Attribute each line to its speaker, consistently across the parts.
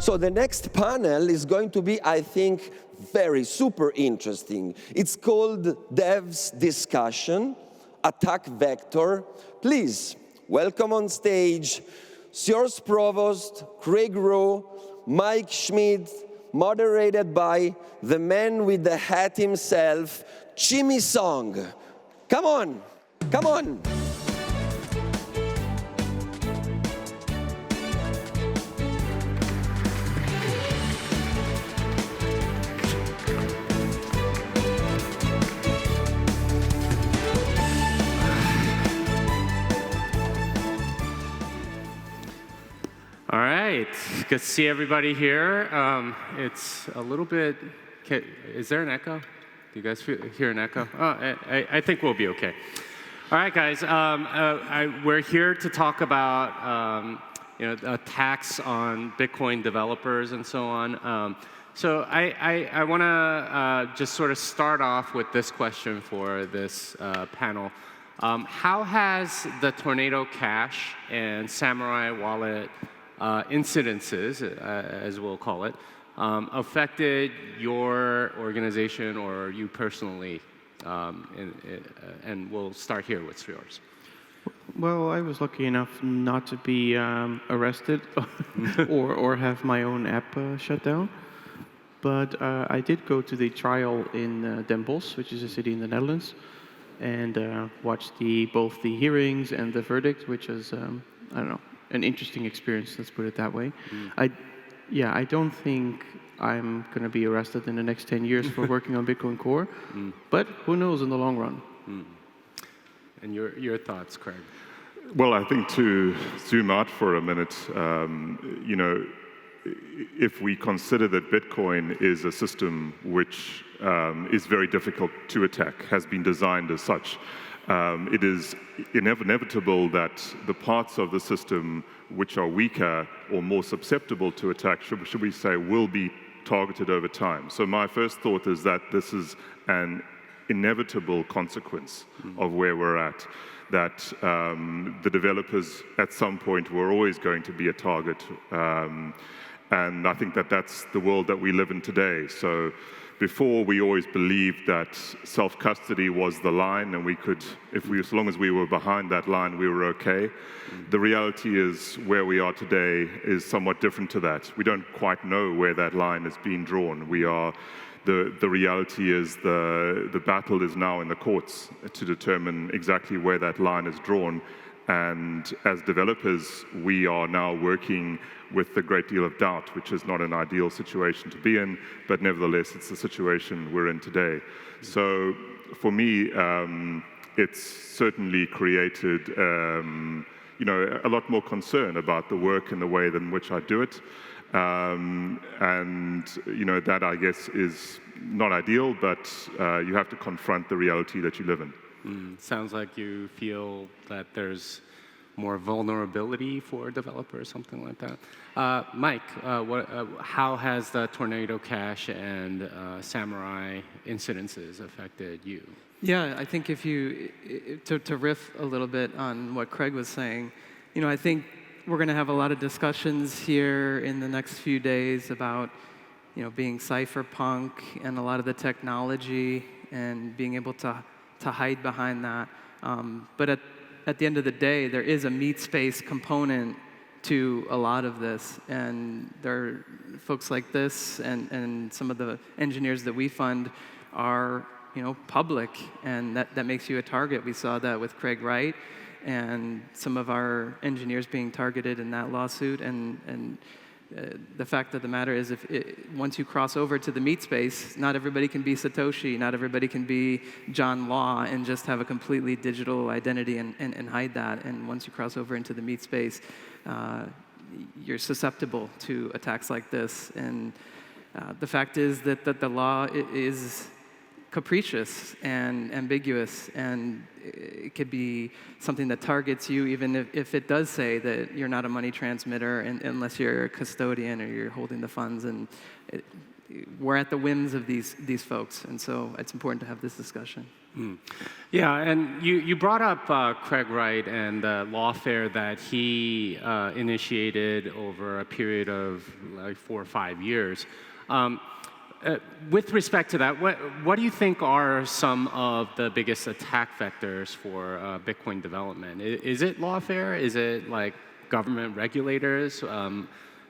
Speaker 1: So the next panel is going to be, I think, very super interesting. It's called Dev's Discussion, Attack Vector. Please, welcome on stage, Sjors Provoost, Craig Rowe, Mike Schmidt, moderated by the man with the hat himself, Jimmy Song. Come on, come on.
Speaker 2: All right, good to see everybody here. It's a little bit, is there an echo? Do you guys hear an echo? Oh, I think we'll be okay. All right, guys, we're here to talk about attacks on Bitcoin developers and so on. So I want to just sort of start off with this question for this panel. How has the Tornado Cash and Samurai Wallet incidences, as we'll call it, affected your organization or you personally? And we'll start here with Sjors.
Speaker 3: Well, I was lucky enough not to be arrested or have my own app shut down. But I did go to the trial in Den Bosch, which is a city in the Netherlands, and watched both the hearings and the verdict, which is, I don't know, an interesting experience, let's put it that way. I don't think I'm going to be arrested in the next 10 years for working on Bitcoin Core, but who knows in the long run.
Speaker 2: And your thoughts, Craig?
Speaker 4: Well, I think to zoom out for a minute, if we consider that Bitcoin is a system which is very difficult to attack, has been designed as such, it is inevitable that the parts of the system which are weaker or more susceptible to attack, should we say, will be targeted over time. So my first thought is that this is an inevitable consequence of where we're at, that the developers at some point were always going to be a target. And I think that that's the world that we live in today. So before, we always believed that self-custody was the line, and we could, as long as we were behind that line, we were okay. The reality is, where we are today is somewhat different to that. We don't quite know where that line is being drawn. The reality is the battle is now in the courts to determine exactly where that line is drawn. And as developers, we are now working with a great deal of doubt, which is not an ideal situation to be in, but nevertheless, it's the situation we're in today. So for me, it's certainly created a lot more concern about the work and the way in which I do it. And that, I guess, is not ideal, but you have to confront the reality that you live in.
Speaker 2: Sounds like you feel that there's more vulnerability for developers, something like that. Mike, how has the Tornado Cash and Samurai incidences affected you?
Speaker 5: Yeah, I think if you, to riff a little bit on what Craig was saying, I think we're going to have a lot of discussions here in the next few days about, being cypherpunk and a lot of the technology and being able to hide behind that. But at the end of the day, there is a meat space component to a lot of this. And there are folks like this and some of the engineers that we fund are public, and that makes you a target. We saw that with Craig Wright and some of our engineers being targeted in that lawsuit. And the fact of the matter is, once you cross over to the meat space, not everybody can be Satoshi, not everybody can be John Law and just have a completely digital identity and hide that. And once you cross over into the meat space, you're susceptible to attacks like this. And the fact is that the law is capricious and ambiguous, and it could be something that targets you even if it does say that you're not a money transmitter unless you're a custodian or you're holding the funds. And we're at the whims of these folks, and so it's important to have this discussion.
Speaker 2: Yeah, and you brought up Craig Wright and the lawfare that he initiated over a period of like 4 or 5 years. With respect to that, what do you think are some of the biggest attack vectors for Bitcoin development? Is it lawfare? Is it like government regulators?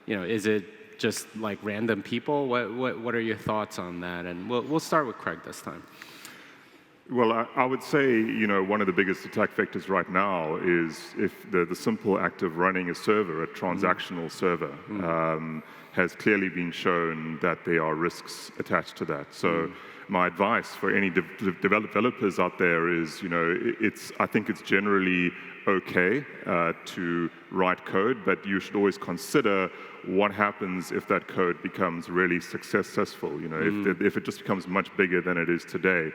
Speaker 2: Is it just like random people? What are your thoughts on that? And we'll start with Craig this time.
Speaker 4: Well, I would say, one of the biggest attack vectors right now is if the simple act of running a server, a transactional server, has clearly been shown that there are risks attached to that. So my advice for any developers out there is, I think it's generally okay to write code, but you should always consider what happens if that code becomes really successful, if it just becomes much bigger than it is today.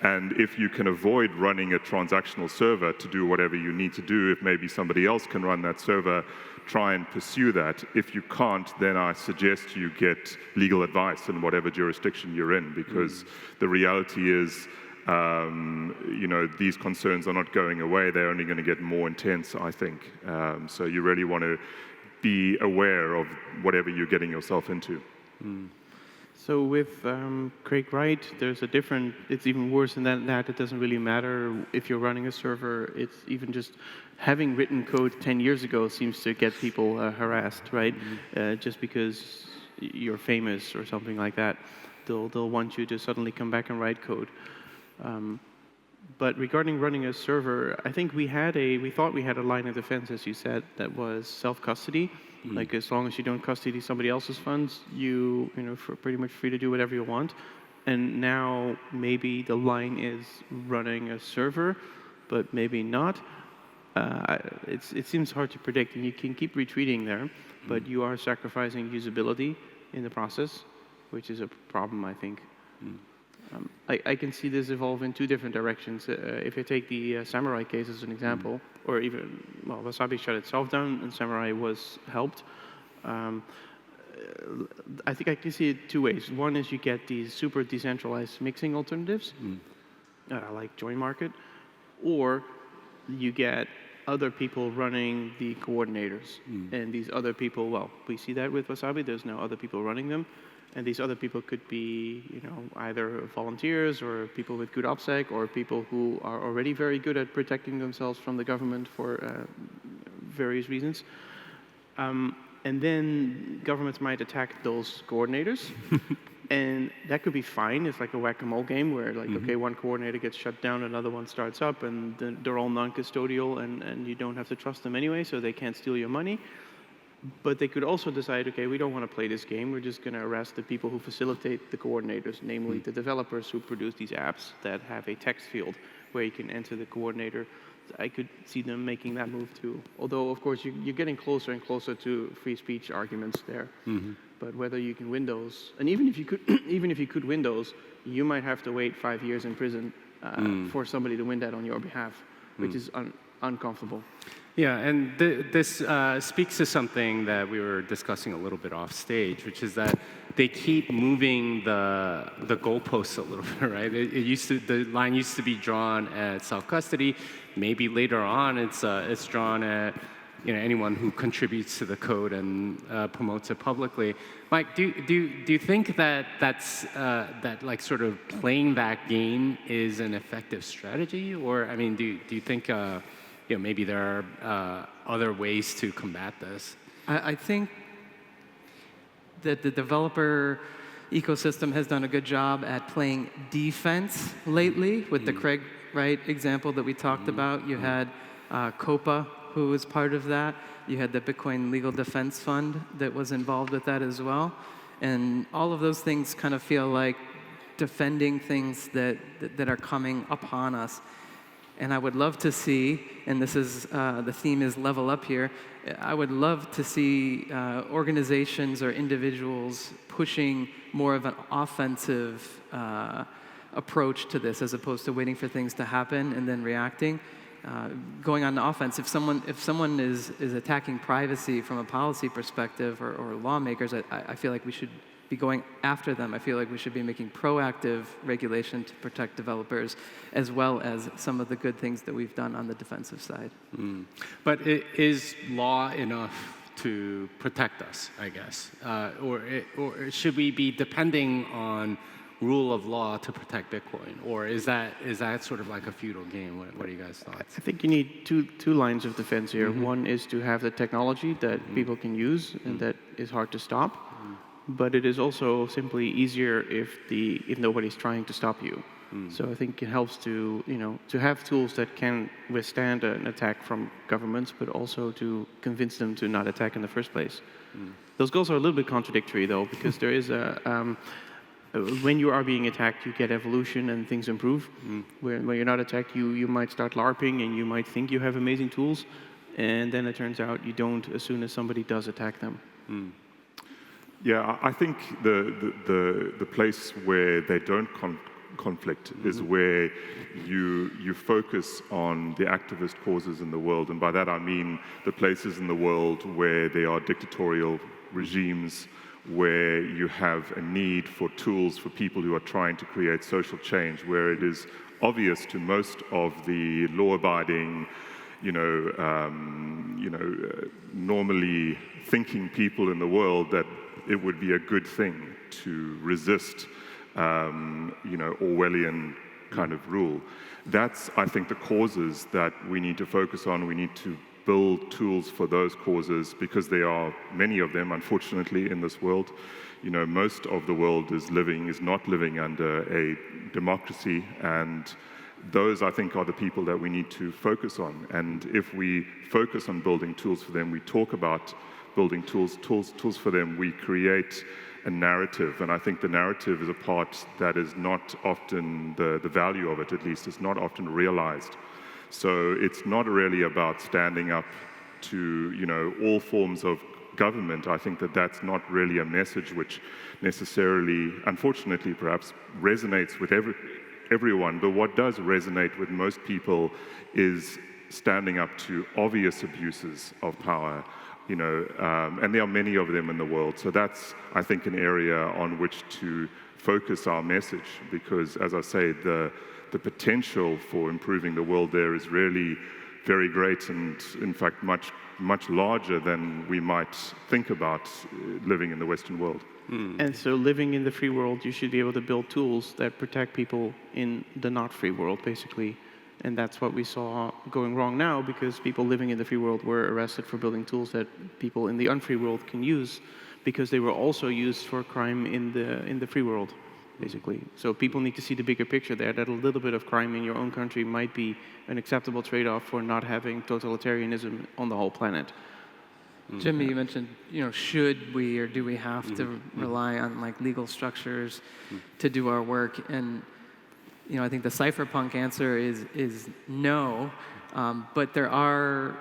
Speaker 4: And if you can avoid running a transactional server to do whatever you need to do, if maybe somebody else can run that server, try and pursue that. If you can't, then I suggest you get legal advice in whatever jurisdiction you're in, because the reality is, these concerns are not going away. They're only going to get more intense, I think. So you really want to be aware of whatever you're getting yourself into.
Speaker 3: So with Craig Wright, there's a different, it's even worse than that. It doesn't really matter if you're running a server. It's even just having written code 10 years ago seems to get people harassed, right? Just because you're famous or something like that. They'll want you to suddenly come back and write code. But regarding running a server, I think we thought we had a line of defense, as you said, that was self-custody. Like as long as you don't custody somebody else's funds, you're pretty much free to do whatever you want. And now maybe the line is running a server, but maybe not. It seems hard to predict, and you can keep retweeting there, but you are sacrificing usability in the process, which is a problem, I think. I can see this evolve in two different directions. If you take the Samurai case as an example, or even, Wasabi shut itself down and Samurai was helped. I think I can see it two ways. One is you get these super decentralized mixing alternatives, like Join Market, or you get other people running the coordinators. And these other people, we see that with Wasabi, there's now other people running them. And these other people could be, either volunteers or people with good OPSEC or people who are already very good at protecting themselves from the government for various reasons. And then governments might attack those coordinators. And that could be fine. It's like a whack-a-mole game where, okay, one coordinator gets shut down, another one starts up, and they're all non-custodial, and you don't have to trust them anyway, so they can't steal your money. But they could also decide, okay, we don't want to play this game. We're just going to arrest the people who facilitate the coordinators, namely the developers who produce these apps that have a text field where you can enter the coordinator. I could see them making that move too. Although, of course, you're getting closer and closer to free speech arguments there. But whether you can win those, and even if you could win those, you might have to wait 5 years in prison for somebody to win that on your behalf, which is uncomfortable.
Speaker 2: Yeah, and this speaks to something that we were discussing a little bit off stage, which is that they keep moving the goalposts a little bit, right? The line used to be drawn at self-custody. Maybe later on, it's drawn at anyone who contributes to the code and promotes it publicly. Mike, do you think that that like sort of playing that game is an effective strategy, or I mean, do you think maybe there are other ways to combat this?
Speaker 5: I think that the developer ecosystem has done a good job at playing defense lately with the Craig Wright example that we talked about. You had COPA, who was part of that. You had the Bitcoin Legal Defense Fund that was involved with that as well. And all of those things kind of feel like defending things that are coming upon us. And I would love to see, and this is the theme is level up here, I would love to see organizations or individuals pushing more of an offensive approach to this as opposed to waiting for things to happen and then reacting. Going on the offense, if someone is attacking privacy from a policy perspective or lawmakers, I feel like we should be going after them. I feel like we should be making proactive regulation to protect developers, as well as some of the good things that we've done on the defensive side.
Speaker 2: But is law enough to protect us, I guess? Or should we be depending on rule of law to protect Bitcoin? Or is that sort of like a feudal game? What are you guys' thoughts?
Speaker 3: I think you need two lines of defense here. One is to have the technology that people can use and that is hard to stop. But it is also simply easier if nobody's trying to stop you. So I think it helps to have tools that can withstand an attack from governments, but also to convince them to not attack in the first place. Those goals are a little bit contradictory, though, because there is when you are being attacked, you get evolution and things improve. When you're not attacked, you might start LARPing and you might think you have amazing tools, and then it turns out you don't as soon as somebody does attack them.
Speaker 4: Yeah, I think the place where they don't conflict is where you focus on the activist causes in the world, and by that I mean the places in the world where there are dictatorial regimes, where you have a need for tools for people who are trying to create social change, where it is obvious to most of the law-abiding, normally thinking people in the world that it would be a good thing to resist, Orwellian kind of rule. That's, I think, the causes that we need to focus on. We need to build tools for those causes, because there are many of them, unfortunately, in this world. Most of the world is not living under a democracy, and those, I think, are the people that we need to focus on. And if we focus on building tools for them, we talk about building tools for them, we create a narrative. And I think the narrative is a part that is not often, the value of it, at least, is not often realized. So it's not really about standing up to, all forms of government. I think that that's not really a message which necessarily, unfortunately perhaps, resonates with everyone. But what does resonate with most people is standing up to obvious abuses of power, and there are many of them in the world. So that's, I think, an area on which to focus our message, because, as I say, the potential for improving the world there is really very great, and in fact much larger than we might think about living in the Western world.
Speaker 3: And so living in the free world, you should be able to build tools that protect people in the not free world, basically. And that's what we saw going wrong now, because people living in the free world were arrested for building tools that people in the unfree world can use, because they were also used for crime in the free world, basically. So people need to see the bigger picture there, that a little bit of crime in your own country might be an acceptable trade-off for not having totalitarianism on the whole planet.
Speaker 5: Jimmy, you mentioned, should we or do we have to rely on legal structures to do our work? And I think the cypherpunk answer is no, but there are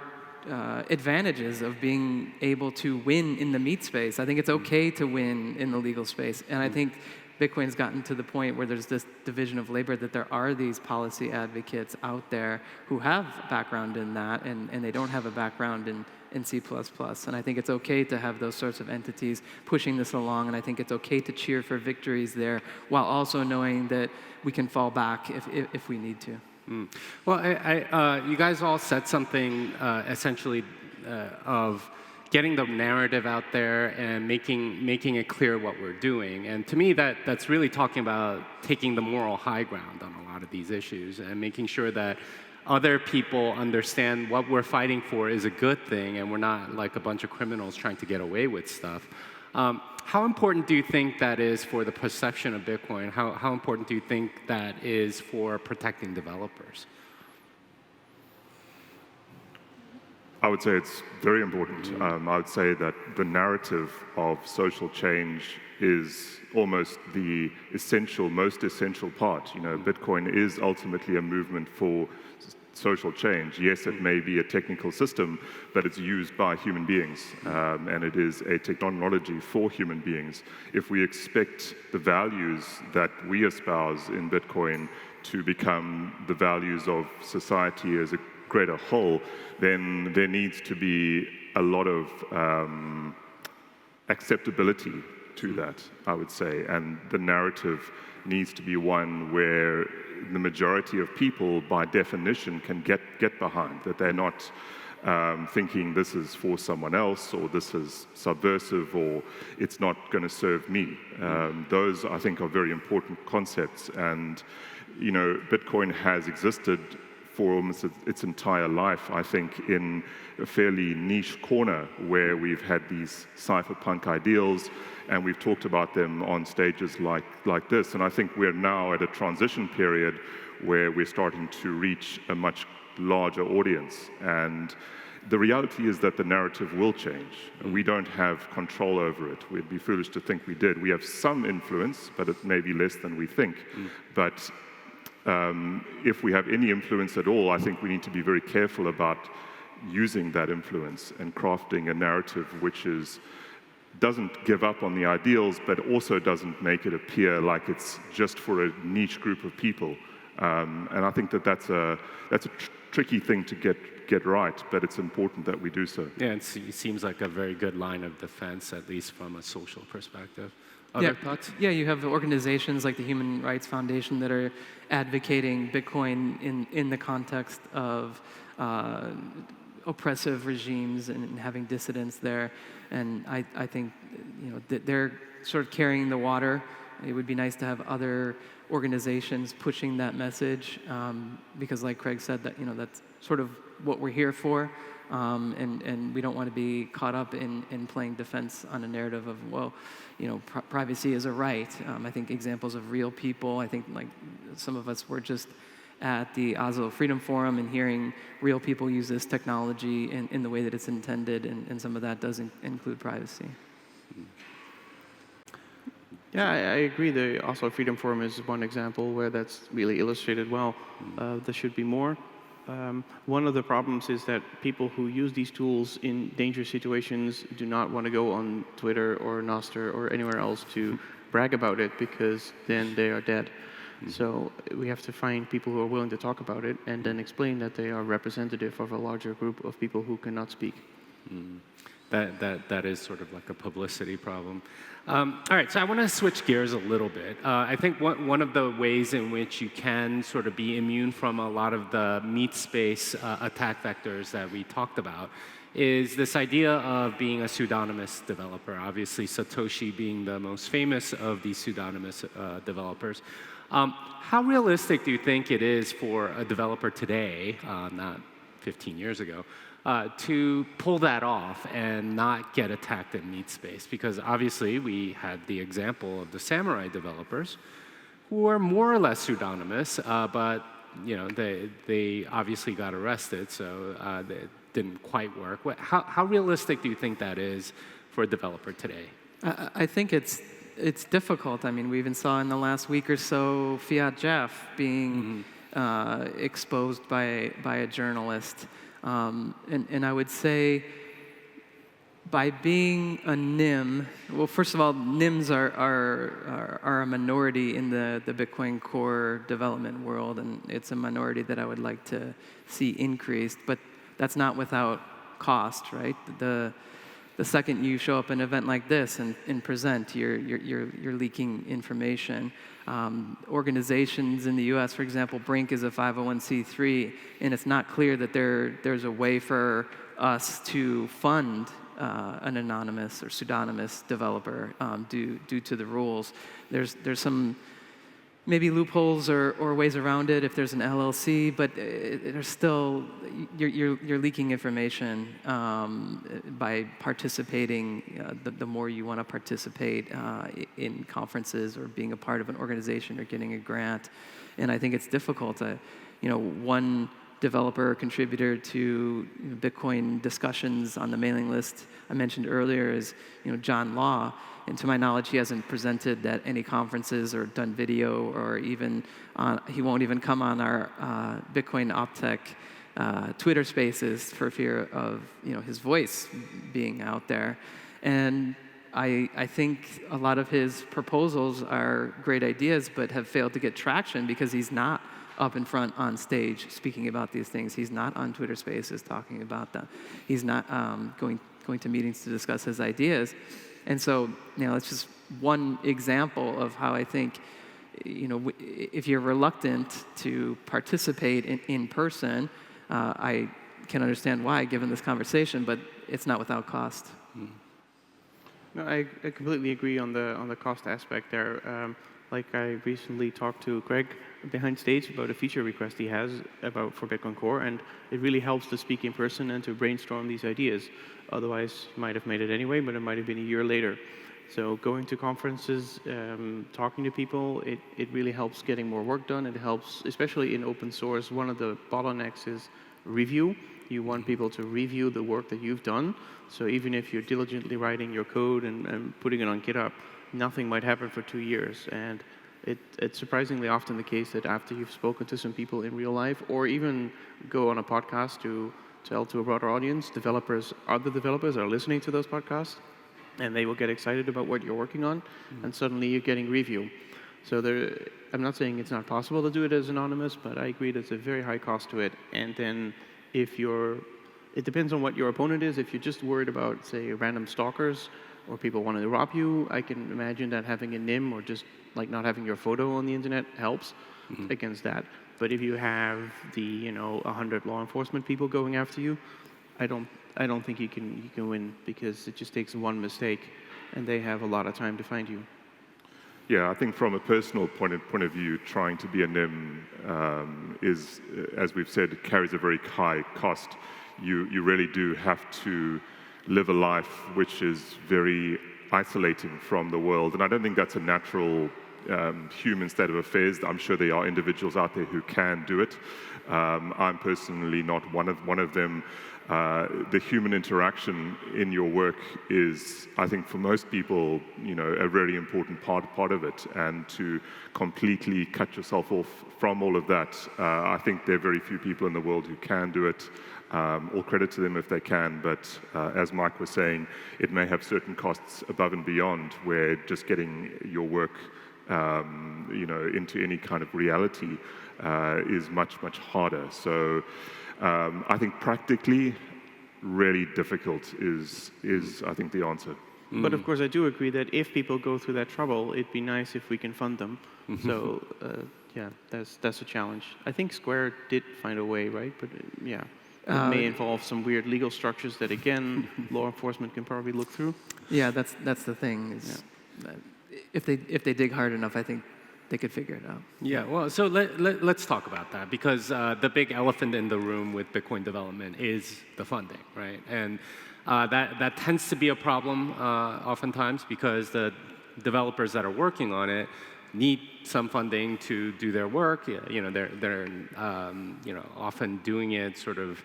Speaker 5: advantages of being able to win in the meat space. I think it's okay to win in the legal space, and I think Bitcoin's gotten to the point where there's this division of labor, that there are these policy advocates out there who have a background in that, and they don't have a background in C++. And I think it's okay to have those sorts of entities pushing this along, and I think it's okay to cheer for victories there, while also knowing that we can fall back if we need to.
Speaker 2: Well, you guys all said something essentially of getting the narrative out there and making it clear what we're doing. And to me, that's really talking about taking the moral high ground on a lot of these issues and making sure that other people understand what we're fighting for is a good thing, and we're not like a bunch of criminals trying to get away with stuff. How important do you think that is for the perception of Bitcoin? How important do you think that is for protecting developers?
Speaker 4: I would say it's very important. I would say that the narrative of social change is almost the most essential part. Bitcoin is ultimately a movement for social change. Yes, it may be a technical system, but it's used by human beings, and it is a technology for human beings. If we expect the values that we espouse in Bitcoin to become the values of society as a greater whole, then there needs to be a lot of acceptability to that, I would say. And the narrative needs to be one where the majority of people, by definition, can get behind, that they're not thinking this is for someone else, or this is subversive, or it's not going to serve me. Those, I think, are very important concepts. And, you know, Bitcoin has existed for almost its entire life, I think, in a fairly niche corner where we've had these cypherpunk ideals, and we've talked about them on stages like this. And I think we're now at a transition period where we're starting to reach a much larger audience. And the reality is that the narrative will change. We don't have control over it. We'd be foolish to think we did. We have some influence, but it may be less than we think. But if we have any influence at all, I think we need to be very careful about using that influence and crafting a narrative which doesn't give up on the ideals, but also doesn't make it appear like it's just for a niche group of people. And I think that that's a tricky thing to get right, but it's important that we do so.
Speaker 2: Yeah, it seems like a very good line of defense, at least from a social perspective. Other thoughts?
Speaker 5: Yeah, you have organizations like the Human Rights Foundation that are advocating Bitcoin in the context of oppressive regimes and having dissidents there. And I think, you know, that they're sort of carrying the water. It would be nice to have other organizations pushing that message, because, like Craig said, that, you know, that's sort of what we're here for. And we don't want to be caught up in playing defense on a narrative of, well, you know, privacy is a right. I think examples of real people, I think like some of us were just at the Oslo Freedom Forum and hearing real people use this technology in the way that it's intended, and some of that does include privacy.
Speaker 3: Yeah, I agree. The Oslo Freedom Forum is one example where that's really illustrated well. There should be more. One of the problems is that people who use these tools in dangerous situations do not want to go on Twitter or Nostr or anywhere else to brag about it, because then they are dead. So we have to find people who are willing to talk about it and then explain that they are representative of a larger group of people who cannot speak.
Speaker 2: That is sort of like a publicity problem. All right, so I want to switch gears a little bit. I think one of the ways in which you can sort of be immune from a lot of the meat space attack vectors that we talked about is this idea of being a pseudonymous developer. Obviously, Satoshi being the most famous of these pseudonymous developers. How realistic do you think it is for a developer today, not 15 years ago, to pull that off and not get attacked in meat space? Because obviously we had the example of the Samurai developers who are more or less pseudonymous, but you know, they obviously got arrested, so it didn't quite work. How realistic do you think that is for a developer today?
Speaker 5: I think it's difficult. I mean, we even saw in the last week or so Fiat Jeff being exposed by a journalist. And I would say by being a NIM, well, first of all, NIMs are a minority in the Bitcoin Core development world, and it's a minority that I would like to see increased, but that's not without cost, right? The second you show up at an event like this and present, you're leaking information. Organizations in the U.S., for example, Brink is a 501c3, and it's not clear that there's a way for us to fund an anonymous or pseudonymous developer due to the rules. There's some maybe loopholes or ways around it if there's an LLC, but there's still, you're leaking information by participating. The more you want to participate in conferences or being a part of an organization or getting a grant. And I think it's difficult. One developer or contributor to Bitcoin discussions on the mailing list I mentioned earlier is John Law. And to my knowledge, he hasn't presented at any conferences or done video, or even he won't even come on our Bitcoin OpTech Twitter Spaces for fear of his voice being out there. And I think a lot of his proposals are great ideas, but have failed to get traction because he's not up in front on stage speaking about these things. He's not on Twitter Spaces talking about them. He's not going going to meetings to discuss his ideas. And so, it's just one example of how I think, if you're reluctant to participate in person, I can understand why, given this conversation, but it's not without cost.
Speaker 3: No, I completely agree on the cost aspect there. Like I recently talked to Greg behind stage about a feature request he has for Bitcoin Core, and it really helps to speak in person and to brainstorm these ideas. Otherwise, you might have made it anyway, but it might have been a year later. So going to conferences, talking to people, it really helps getting more work done. It helps, especially in open source. One of the bottlenecks is review. You want people to review the work that you've done. So even if you're diligently writing your code and putting it on GitHub, nothing might happen for 2 years. And it's surprisingly often the case that after you've spoken to some people in real life, or even go on a podcast to tell to a broader audience, other developers are listening to those podcasts, and they will get excited about what you're working on, and suddenly you're getting review. So I'm not saying it's not possible to do it as anonymous, but I agree there's a very high cost to it. And then it depends on what your opponent is. If you're just worried about, say, random stalkers or people wanting to rob you, I can imagine that having a NIM or just like not having your photo on the internet helps against that. But if you have the 100 law enforcement people going after you, I don't think you can win, because it just takes one mistake, and they have a lot of time to find you.
Speaker 4: Yeah, I think from a personal point of view, trying to be a NIM is, as we've said, carries a very high cost. You really do have to live a life which is very isolating from the world, and I don't think that's a natural human state of affairs. I'm sure there are individuals out there who can do it. I'm personally not one of them. The human interaction in your work is, I think, for most people, a very important part of it. And to completely cut yourself off from all of that, I think there are very few people in the world who can do it. All credit to them if they can, but as Mike was saying, it may have certain costs above and beyond, where just getting your work into any kind of reality is much harder. So I think practically really difficult is I think the answer.
Speaker 3: But of course I do agree that if people go through that trouble, it'd be nice if we can fund them. So yeah, that's a challenge. I think Square did find a way, right? But yeah, it may involve some weird legal structures that, again, law enforcement can probably look through.
Speaker 5: Yeah, that's the thing. If they dig hard enough, I think they could figure it out.
Speaker 2: Yeah, well, so let's talk about that, because the big elephant in the room with Bitcoin development is the funding, right? And that tends to be a problem oftentimes, because the developers that are working on it need some funding to do their work. They're often doing it sort of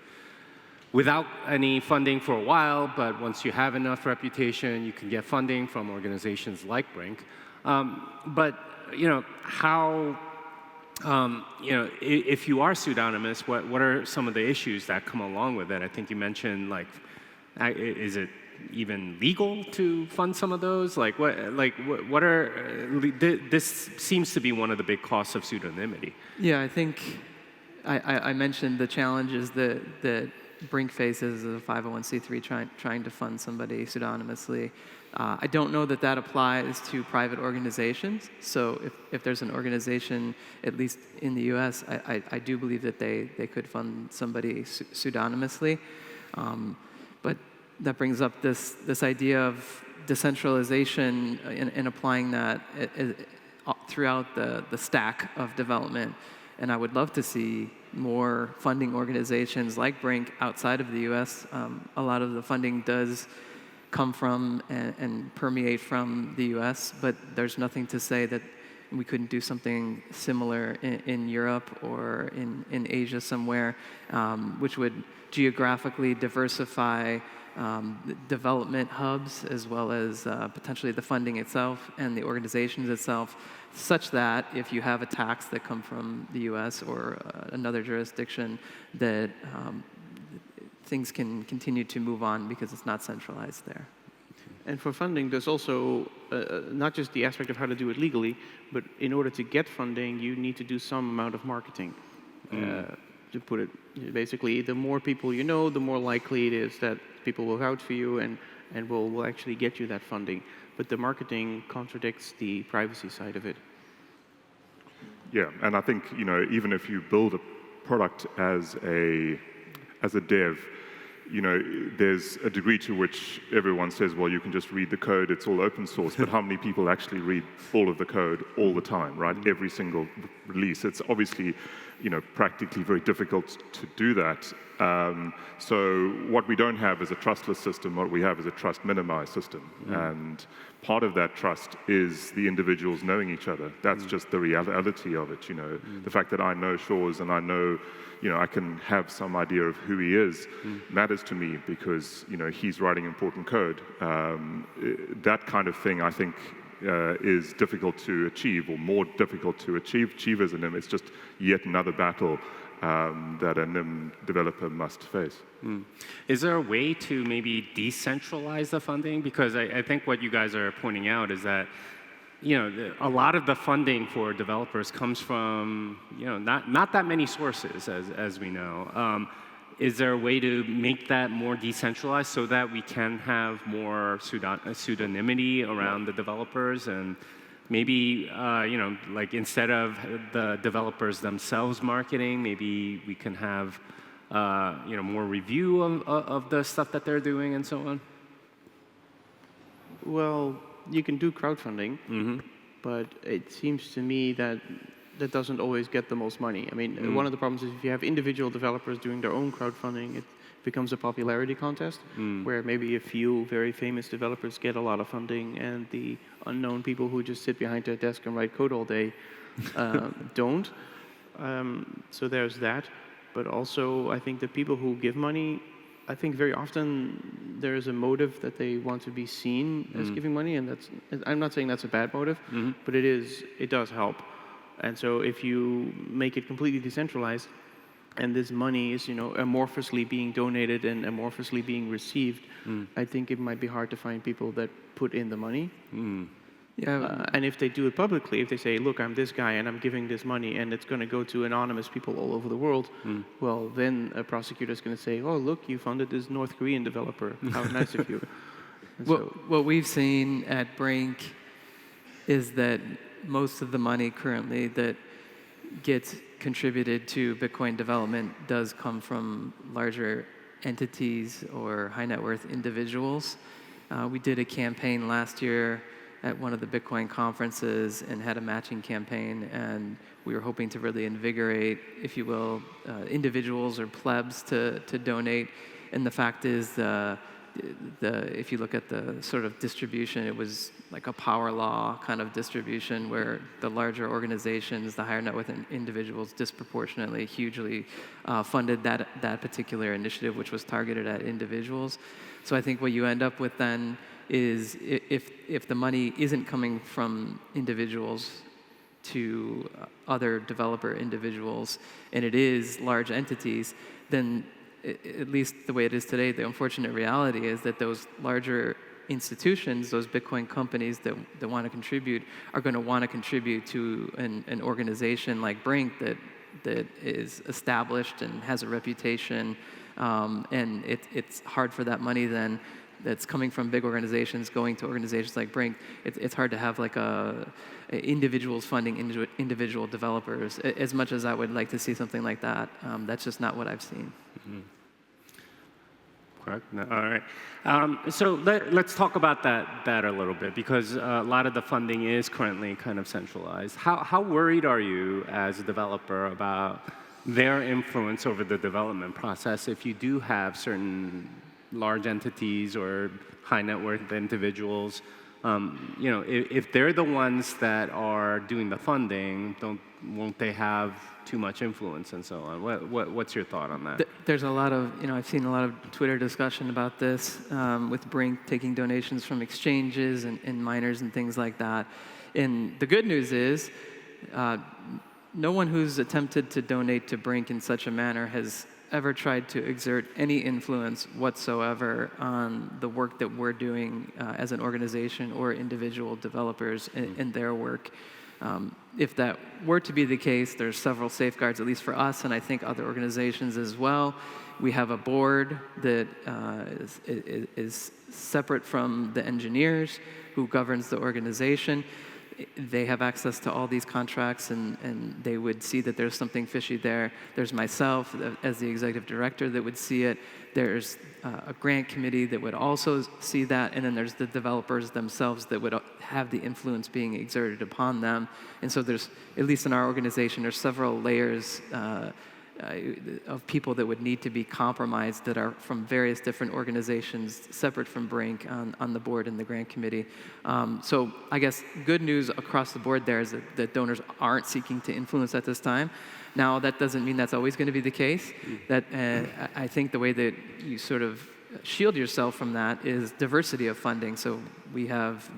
Speaker 2: without any funding for a while, but once you have enough reputation, you can get funding from organizations like Brink. But how, if you are pseudonymous, what are some of the issues that come along with it? I think you mentioned, like, is it even legal to fund some of those? What are, this seems to be one of the big costs of pseudonymity.
Speaker 5: Yeah, I think I mentioned the challenges that Brink faces as a 501c3 trying to fund somebody pseudonymously. I don't know that applies to private organizations. So if there's an organization, at least in the US, I do believe that they could fund somebody pseudonymously. But that brings up this idea of decentralization and applying that throughout the stack of development. And I would love to see more funding organizations like Brink outside of the US. A lot of the funding does come from and permeate from the US, but there's nothing to say that we couldn't do something similar in Europe or in Asia somewhere, which would geographically diversify development hubs, as well as potentially the funding itself and the organizations itself, such that if you have attacks that come from the US or another jurisdiction, that things can continue to move on because it's not centralized there.
Speaker 3: And for funding, there's also not just the aspect of how to do it legally, but in order to get funding, you need to do some amount of marketing. to put it basically, the more people you know, the more likely it is that people will vouch for you and will actually get you that funding. But the marketing contradicts the privacy side of it.
Speaker 4: Yeah, and I think, you know, even if you build a product as a dev, you know, there's a degree to which everyone says, well, you can just read the code, it's all open source, but how many people actually read all of the code all the time, right? Every single release. It's obviously, you know, practically very difficult to do that. So what we don't have is a trustless system, what we have is a trust minimized system. And part of that trust is the individuals knowing each other. That's just the reality of it, you know. The fact that I know Sjors and I know, you know, I can have some idea of who he is matters to me because, you know, he's writing important code. That kind of thing, I think, is difficult to achieve, or more difficult to achieve as a NIM. It's just yet another battle that a NIM developer must face.
Speaker 2: Is there a way to maybe decentralize the funding? Because I think what you guys are pointing out is that, you know, a lot of the funding for developers comes from, you know, not that many sources, as we know. Is there a way to make that more decentralized so that we can have more pseudonymity around the developers, and maybe, you know, like instead of the developers themselves marketing, maybe we can have, you know, more review of the stuff that they're doing and so on?
Speaker 3: Well, you can do crowdfunding, but it seems to me that that doesn't always get the most money. I mean, one of the problems is if you have individual developers doing their own crowdfunding, it becomes a popularity contest where maybe a few very famous developers get a lot of funding and the unknown people who just sit behind their desk and write code all day don't. So there's that. But also, I think the people who give money, I think very often there is a motive that they want to be seen as giving money, and that's, I'm not saying that's a bad motive, but it does help. And so if you make it completely decentralized, and this money is, you know, amorphously being donated and amorphously being received, I think it might be hard to find people that put in the money.
Speaker 5: Yeah.
Speaker 3: And if they do it publicly, if they say, look, I'm this guy and I'm giving this money and it's going to go to anonymous people all over the world, well, then a prosecutor is going to say, oh, look, you funded this North Korean developer. How nice of you.
Speaker 5: What we've seen at Brink is that most of the money currently that gets contributed to Bitcoin development does come from larger entities or high net worth individuals. We did a campaign last year at one of the Bitcoin conferences and had a matching campaign, and we were hoping to really invigorate, if you will, individuals or plebs to donate. And the fact is, if you look at the sort of distribution, it was like a power law kind of distribution where the larger organizations, the higher net worth individuals disproportionately, hugely funded that particular initiative, which was targeted at individuals. So I think what you end up with then is if the money isn't coming from individuals to other developer individuals, and it is large entities, then at least the way it is today, the unfortunate reality is that those larger institutions, those Bitcoin companies that want to contribute, are going to want to contribute to an organization like Brink that is established and has a reputation, and it's hard for that money then that's coming from big organizations going to organizations like Brink. It's hard to have like individuals funding individual developers. As much as I would like to see something like that, that's just not what I've seen.
Speaker 2: Correct. No, all right. So let's talk about that a little bit, because a lot of the funding is currently kind of centralized. How worried are you as a developer about their influence over the development process if you do have certain large entities or high net worth individuals? You know, if they're the ones that are doing the funding, won't they have too much influence and so on? What's your thought on that?
Speaker 5: There's a lot of, I've seen a lot of Twitter discussion about this with Brink taking donations from exchanges and miners and things like that. And the good news is no one who's attempted to donate to Brink in such a manner has ever tried to exert any influence whatsoever on the work that we're doing as an organization or individual developers in their work. If that were to be the case, there's several safeguards, at least for us, and I think other organizations as well. We have a board that is separate from the engineers who governs the organization. They have access to all these contracts, and they would see that there's something fishy there. There's myself as the executive director that would see it. There's a grant committee that would also see that, and then there's the developers themselves that would have the influence being exerted upon them. And so there's, at least in our organization, there's several layers of people that would need to be compromised that are from various different organizations separate from Brink on the board and the grant committee. So I guess good news across the board there is that donors aren't seeking to influence at this time. Now, that doesn't mean that's always going to be the case. That I think the way that you sort of shield yourself from that is diversity of funding. So we have,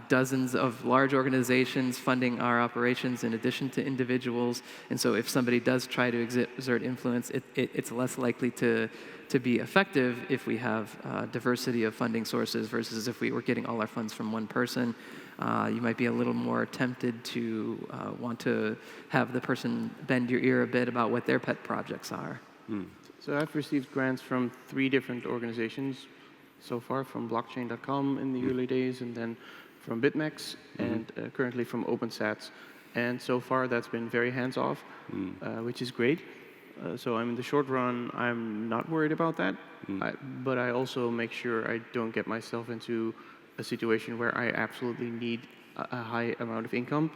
Speaker 5: dozens of large organizations funding our operations in addition to individuals. And so if somebody does try to exert influence, it's less likely to be effective if we have diversity of funding sources versus if we were getting all our funds from one person. You might be a little more tempted to want to have the person bend your ear a bit about what their pet projects are.
Speaker 3: So I've received grants from 3 different organizations so far, from blockchain.com in the early days, and then from BitMEX, and currently from OpenSats. And so far, that's been very hands-off, which is great. So in the short run, I'm not worried about that. But I also make sure I don't get myself into a situation where I absolutely need a high amount of income,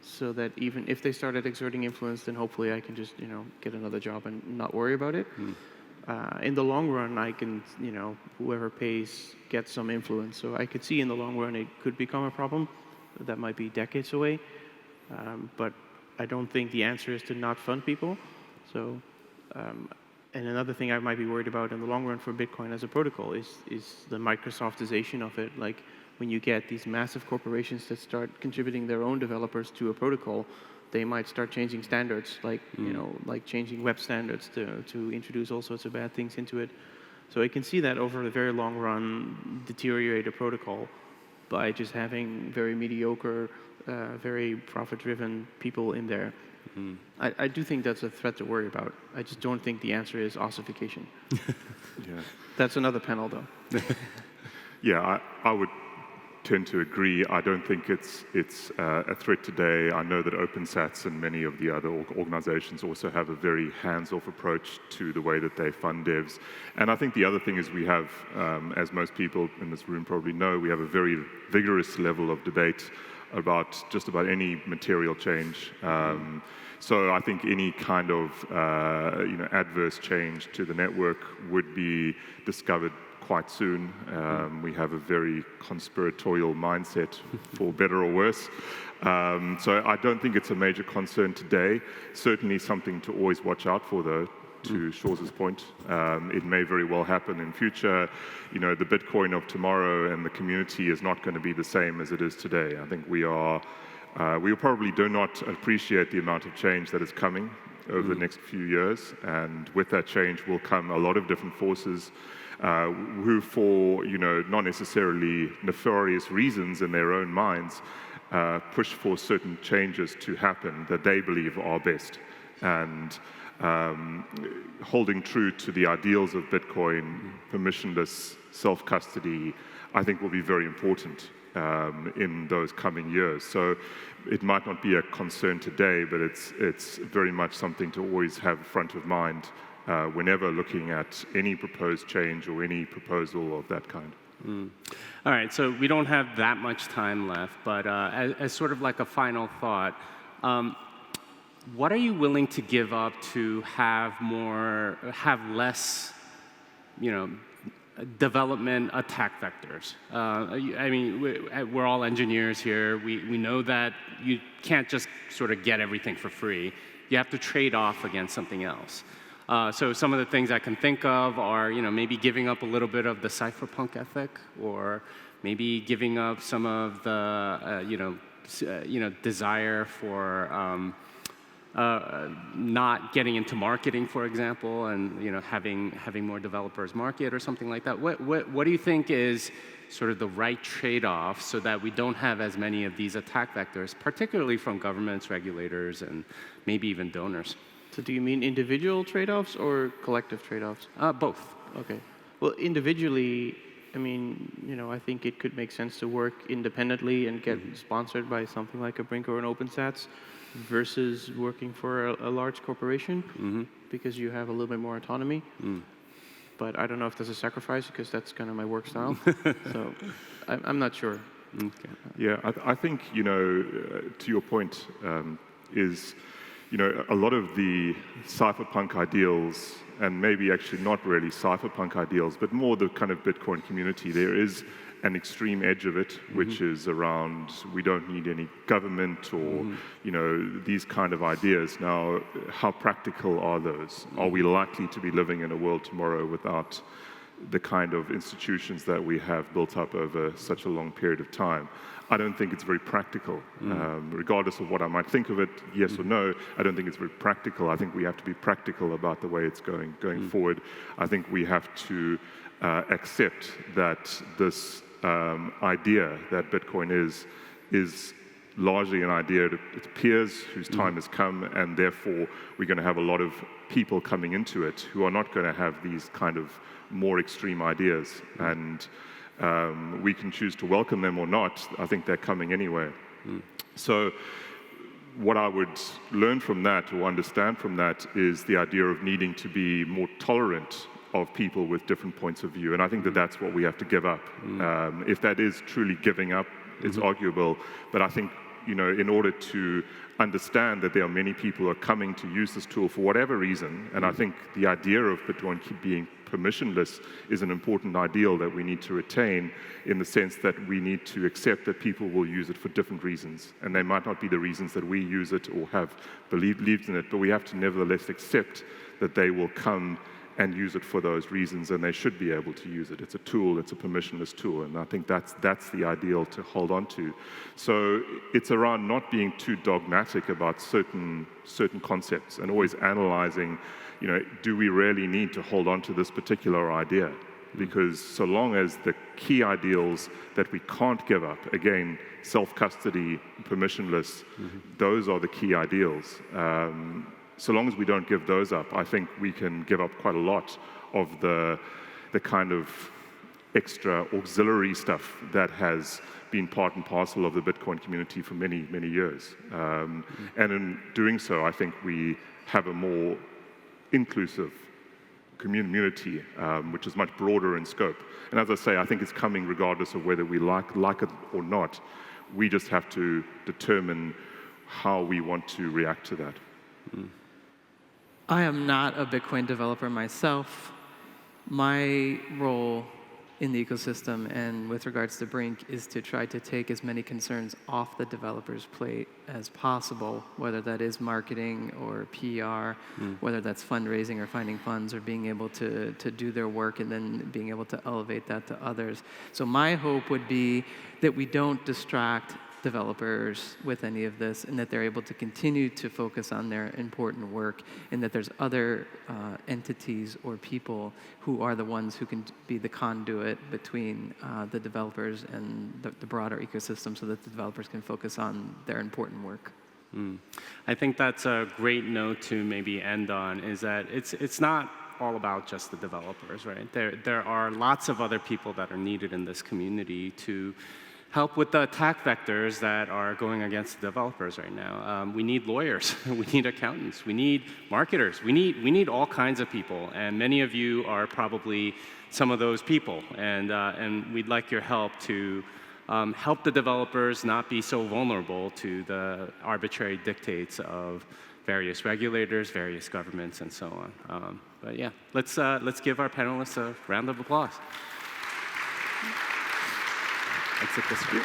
Speaker 3: so that even if they started exerting influence, then hopefully I can just get another job and not worry about it. In the long run, I can, whoever pays gets some influence. So I could see in the long run it could become a problem. That might be decades away. But I don't think the answer is to not fund people. So, and another thing I might be worried about in the long run for Bitcoin as a protocol is the Microsoftization of it. Like when you get these massive corporations that start contributing their own developers to a protocol, they might start changing standards, like like changing web standards to introduce all sorts of bad things into it. So I can see that over the very long run deteriorate a protocol by just having very mediocre, very profit-driven people in there. I do think that's a threat to worry about. I just don't think the answer is ossification.
Speaker 4: Yeah.
Speaker 3: That's another panel, though.
Speaker 4: Yeah, I would tend to agree. I don't think it's a threat today. I know that OpenSats and many of the other organizations also have a very hands-off approach to the way that they fund devs. And I think the other thing is we have, as most people in this room probably know, we have a very vigorous level of debate about just about any material change. So I think any kind of adverse change to the network would be discovered quite soon. We have a very conspiratorial mindset, for better or worse. So I don't think it's a major concern today. Certainly something to always watch out for, though, to Sjors' point. It may very well happen in future. The Bitcoin of tomorrow and the community is not going to be the same as it is today. I think we probably do not appreciate the amount of change that is coming over the next few years. And with that change will come a lot of different forces who, for not necessarily nefarious reasons in their own minds, push for certain changes to happen that they believe are best. And holding true to the ideals of Bitcoin, permissionless self-custody, I think will be very important in those coming years. So it might not be a concern today, but it's very much something to always have front of mind whenever looking at any proposed change or any proposal of that kind.
Speaker 2: All right, so we don't have that much time left, but as sort of like a final thought, what are you willing to give up to have less, development attack vectors? I mean, we're all engineers here. We know that you can't just sort of get everything for free. You have to trade off against something else. So some of the things I can think of are, maybe giving up a little bit of the cypherpunk ethic, or maybe giving up some of the, desire for not getting into marketing, for example, and having more developers market or something like that. What do you think is sort of the right trade-off so that we don't have as many of these attack vectors, particularly from governments, regulators, and maybe even donors?
Speaker 3: So do you mean individual trade-offs or collective trade-offs?
Speaker 2: Both.
Speaker 3: Okay. Well, individually, I mean, I think it could make sense to work independently and get sponsored by something like a Brink or an OpenSats versus working for a large corporation because you have a little bit more autonomy. But I don't know if there's a sacrifice because that's kind of my work style. So I'm not sure.
Speaker 2: Okay.
Speaker 4: Yeah, I think, to your point, is, a lot of the cypherpunk ideals, and maybe actually not really cypherpunk ideals, but more the kind of Bitcoin community, there is an extreme edge of it, which is around we don't need any government or, these kind of ideas. Now, how practical are those? Are we likely to be living in a world tomorrow without the kind of institutions that we have built up over such a long period of time? I don't think it's very practical. Regardless of what I might think of it, yes or no, I don't think it's very practical. I think we have to be practical about the way it's going forward. I think we have to accept that this idea that Bitcoin is largely an idea to its peers whose time has come, and therefore we're going to have a lot of people coming into it who are not going to have these kind of more extreme ideas. And we can choose to welcome them or not. I think they're coming anyway. So what I would learn from that or understand from that is the idea of needing to be more tolerant of people with different points of view. And I think that that's what we have to give up. If that is truly giving up, it's arguable. But I think, in order to understand that there are many people who are coming to use this tool for whatever reason, and I think the idea of Bitcoin being permissionless is an important ideal that we need to retain, in the sense that we need to accept that people will use it for different reasons. And they might not be the reasons that we use it or have believed in it, but we have to nevertheless accept that they will come and use it for those reasons, and they should be able to use it. It's a tool, it's a permissionless tool, and I think that's the ideal to hold on to. So it's around not being too dogmatic about certain concepts and always analyzing, do we really need to hold on to this particular idea? Because so long as the key ideals that we can't give up, again, self-custody, permissionless, those are the key ideals. So long as we don't give those up, I think we can give up quite a lot of the kind of extra auxiliary stuff that has been part and parcel of the Bitcoin community for many, many years. And in doing so, I think we have a more inclusive community, which is much broader in scope. And as I say, I think it's coming regardless of whether we like it or not. We just have to determine how we want to react to that.
Speaker 5: I am not a Bitcoin developer myself. My role in the ecosystem and with regards to Brink is to try to take as many concerns off the developer's plate as possible, whether that is marketing or PR, whether that's fundraising or finding funds or being able to do their work and then being able to elevate that to others. So my hope would be that we don't distract developers with any of this, and that they're able to continue to focus on their important work, and that there's other entities or people who are the ones who can be the conduit between the developers and the broader ecosystem, so that the developers can focus on their important work.
Speaker 2: I think that's a great note to maybe end on, is that it's not all about just the developers, right? There are lots of other people that are needed in this community to help with the attack vectors that are going against the developers right now. We need lawyers, we need accountants, we need marketers, we need all kinds of people, and many of you are probably some of those people, and we'd like your help to help the developers not be so vulnerable to the arbitrary dictates of various regulators, various governments, and so on. But yeah, let's give our panelists a round of applause. Exit this way.